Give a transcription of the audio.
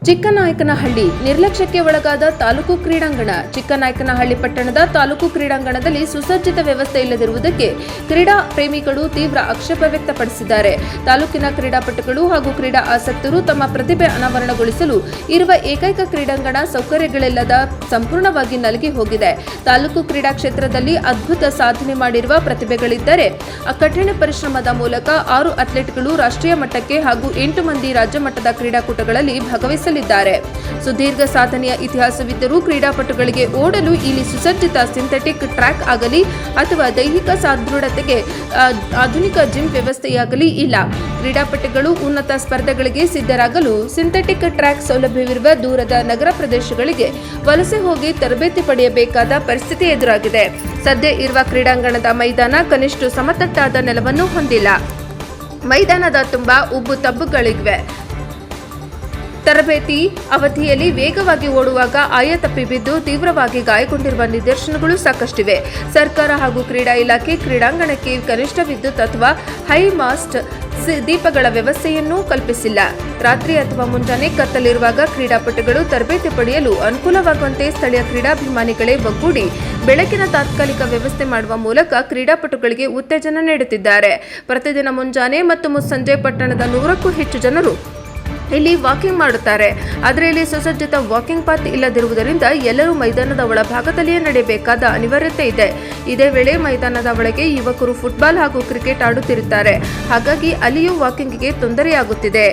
ಚಿಕ್ಕನಾಯಕನಹಳ್ಳಿ ನಿರ್ಲಕ್ಷ್ಯಕ್ಕೆ ಒಳಗಾದ ತಾಲೂಕು ಕ್ರೀಡಾಂಗಣ. ಚಿಕ್ಕನಾಯಕನಹಳ್ಳಿ ಪಟ್ಟಣದ ತಾಲೂಕು ಕ್ರೀಡಾಂಗಣದಲ್ಲಿ ಸುಸಜ್ಜಿತ ವ್ಯವಸ್ಥೆ ಇಲ್ಲದಿರುವುದಕ್ಕೆ ಕ್ರೀಡಾ ಪ್ರೇಮಿಗಳು ತೀವ್ರ ಆಕ್ಷೇಪ ವ್ಯಕ್ತಪಡಿಸಿದ್ದಾರೆ. ತಾಲೂಕಿನ ಕ್ರೀಡಾಪಟುಗಳು ಹಾಗೂ ಕ್ರೀಡಾ ಆಸಕ್ತರು ತಮ್ಮ ಪ್ರತಿಭೆ ಅನಾವರಣಗೊಳಿಸಲು ಇರುವ ಏಕೈಕ ಕ್ರೀಡಾಂಗಣ ಸೌಕರ್ಯಗಳಿಲ್ಲದ ಸಂಪೂರ್ಣವಾಗಿ ನಲಗಿ ಹೋಗಿದೆ. ತಾಲೂಕು ಕ್ರೀಡಾ ಕ್ಷೇತ್ರದಲ್ಲಿ ಅದ್ಭುತ ಸಾಧನೆ ಮಾಡಿರುವ ಪ್ರತಿಭೆಗಳಿದ್ದರೆ ಕಠಿಣ ಪರಿಶ್ರಮದ ಮೂಲಕ 6 ಅಥ್ಲೆಟ್ಗಳು ರಾಷ್ಟ್ರೀಯ ಮಟ್ಟಕ್ಕೆ ಹಾಗೂ 8 ಮಂದಿ ರಾಜ್ಯ ಮಟ್ಟದ ಕ್ರೀಡಾಕೂಟಗಳಲ್ಲಿ ಭಾಗವಹಿಸಲಿದ್ದಾರೆ. ಸುದೀರ್ಘ ಸಾಧನೆಯ ಇತಿಹಾಸವಿದ್ದರೂ ಕ್ರೀಡಾಪಟುಗಳಿಗೆ ಓಡಲು ಇಲ್ಲಿ ಸುಸಜ್ಜಿತ ಸಿಂಥೆಟಿಕ್ ಟ್ರ್ಯಾಕ್ ಆಗಲಿ ಅಥವಾ ದೈಹಿಕ ಸದೃಢತೆಗೆ ಆಧುನಿಕ ಜಿಮ್ ವ್ಯವಸ್ಥೆಯಾಗಲಿ ಇಲ್ಲ. ಕ್ರೀಡಾಪಟುಗಳು ಉನ್ನತ ಸ್ಪರ್ಧೆಗಳಿಗೆ ಸಿದ್ಧರಾಗಲು ಸಿಂಥೆಟಿಕ್ ಟ್ರ್ಯಾಕ್ ಸೌಲಭ್ಯವಿರುವ ದೂರದ ನಗರ ಪ್ರದೇಶಗಳಿಗೆ ವಲಸೆ ಹೋಗಿ ತರಬೇತಿ ಪಡೆಯಬೇಕಾದ ಪರಿಸ್ಥಿತಿ ಎದುರಾಗಿದೆ. ಸದ್ಯ ಇರುವ ಕ್ರೀಡಾಂಗಣದ ಮೈದಾನ ಕನಿಷ್ಠ ಸಮತಟ್ಟಾದ ನೆಲವನ್ನು ಹೊಂದಿಲ್ಲ. ಮೈದಾನದ ತುಂಬ ಉಬ್ಬು ತಬ್ಬುಗಳಿವೆ. ತರಬೇತಿ ಅವಧಿಯಲ್ಲಿ ವೇಗವಾಗಿ ಓಡುವಾಗ ಆಯ ತಪ್ಪಿ ಬಿದ್ದು ತೀವ್ರವಾಗಿ ಗಾಯಗೊಂಡಿರುವ ನಿದರ್ಶನಗಳು ಸಾಕಷ್ಟಿವೆ. ಸರ್ಕಾರ ಹಾಗೂ ಕ್ರೀಡಾ ಇಲಾಖೆ ಕ್ರೀಡಾಂಗಣಕ್ಕೆ ಕನಿಷ್ಠ ವಿದ್ಯುತ್ ಅಥವಾ ಹೈ ಮಾಸ್ಟ್ ದೀಪಗಳ ವ್ಯವಸ್ಥೆಯನ್ನೂ ಕಲ್ಪಿಸಿಲ್ಲ. ರಾತ್ರಿ ಅಥವಾ ಮುಂಜಾನೆ ಕತ್ತಲಿರುವಾಗ ಕ್ರೀಡಾಪಟುಗಳು ತರಬೇತಿ ಪಡೆಯಲು ಅನುಕೂಲವಾಗುವಂತೆ ಸ್ಥಳೀಯ ಕ್ರೀಡಾಭಿಮಾನಿಗಳೇ ಒಗ್ಗೂಡಿ ಬೆಳಕಿನ ತಾತ್ಕಾಲಿಕ ವ್ಯವಸ್ಥೆ ಮಾಡುವ ಮೂಲಕ ಕ್ರೀಡಾಪಟುಗಳಿಗೆ ಉತ್ತೇಜನ ನೀಡುತ್ತಿದ್ದಾರೆ. ಪ್ರತಿದಿನ ಮುಂಜಾನೆ ಮತ್ತು ಮುಸ್ಸಂಜೆ ಪಟ್ಟಣದ 100ಕ್ಕೂ ಹೆಚ್ಚು ಜನರು ಇಲ್ಲಿ ವಾಕಿಂಗ್ ಮಾಡುತ್ತಾರೆ. ಆದರೆ ಇಲ್ಲಿ ಸುಸಜ್ಜಿತ ವಾಕಿಂಗ್ ಪಾತ್ ಇಲ್ಲದಿರುವುದರಿಂದ ಎಲ್ಲರೂ ಮೈದಾನದ ಒಳಭಾಗದಲ್ಲಿಯೇ ನಡೆಯಬೇಕಾದ ಅನಿವಾರ್ಯತೆ ಇದೆ. ಇದೇ ವೇಳೆ ಮೈದಾನದ ಒಳಗೆ ಯುವಕರು ಫುಟ್ಬಾಲ್ ಹಾಗೂ ಕ್ರಿಕೆಟ್ ಆಡುತ್ತಿರುತ್ತಾರೆ. ಹಾಗಾಗಿ ಅಲ್ಲಿಯೂ ವಾಕಿಂಗ್ಗೆ ತೊಂದರೆಯಾಗುತ್ತಿದೆ.